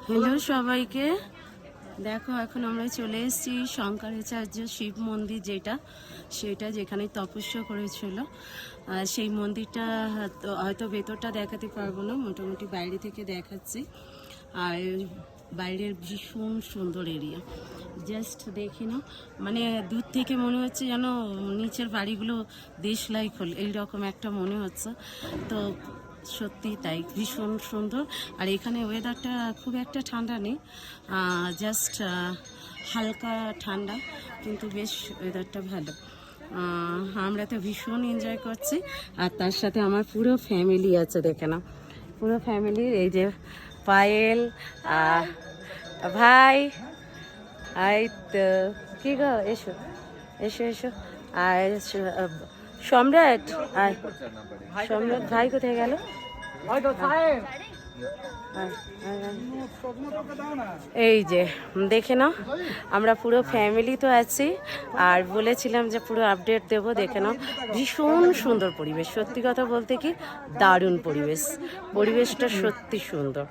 Hello সবাইকে, দেখো এখন আমরা চলে এসেছি শঙ্করাচার্য শিব মন্দির, সেটা যেখানে তপস্যা করেছিল। সেই মন্দিরটা হয়তো ভেতরটা দেখাতে পারবো না, মোটামুটি বাইরে থেকে দেখাচ্ছি। আর বাইরের ভীষণ সুন্দর এরিয়া, জাস্ট দেখি না, মানে দূর থেকে মনে হচ্ছে যেন নিচের বাড়িগুলো দেশলাই খোল এইরকম একটা মনে হচ্ছে। তো সত্যি তাই, ভীষণ সুন্দর। আর এখানে ওয়েদারটা খুব একটা ঠান্ডা নেই, জাস্ট হালকা ঠান্ডা, কিন্তু বেশ ওয়েদারটা ভালো। আমরা তো ভীষণ এনজয় করছি। আর তার সাথে আমার পুরো ফ্যামিলি আছে, দেখে না, পুরো ফ্যামিলির। এই যে পায়েল, ভাই, এই তো কি গো, এসো এসো এসো। আর সম্রাট, আর সম্রাট ভাই কোথায় গেল? এই যে দেখে নাও, আমরা পুরো ফ্যামিলি তো আছি। আর বলেছিলাম যে পুরো আপডেট দেবো, দেখে নাও ভীষণ সুন্দর পরিবেশ। সত্যি কথা বলতে কি দারুণ পরিবেশটা সত্যি সুন্দর।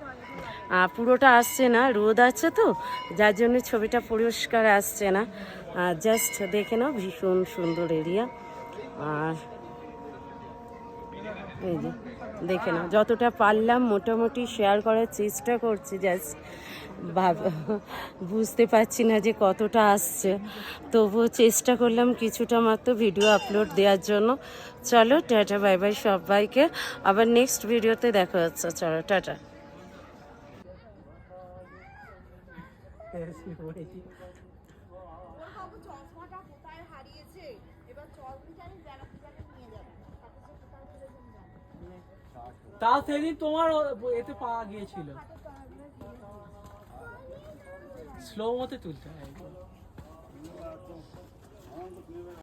পুরোটা আসছে না, রোদ আছে তো, যার জন্য ছবিটা পরিষ্কার আসছে না। জাস্ট দেখে নাও, ভীষণ সুন্দর এরিয়া। আর এই যে দেখে নাও, যতটা পারলাম মোটামুটি শেয়ার করার চেষ্টা করছি। জাস্ট বুঝতে পারছি না যে কতটা আসছে, তবুও চেষ্টা করলাম কিছুটা মাত্র ভিডিও আপলোড দেওয়ার জন্য। চলো টাটা, বাই বাই সবাইকে, আবার নেক্সট ভিডিওতে দেখা হচ্ছে। চলো টাটা। তা সেদিন তোমার এতে পাওয়া গিয়েছিল, স্লো মতে তুলতে হয়।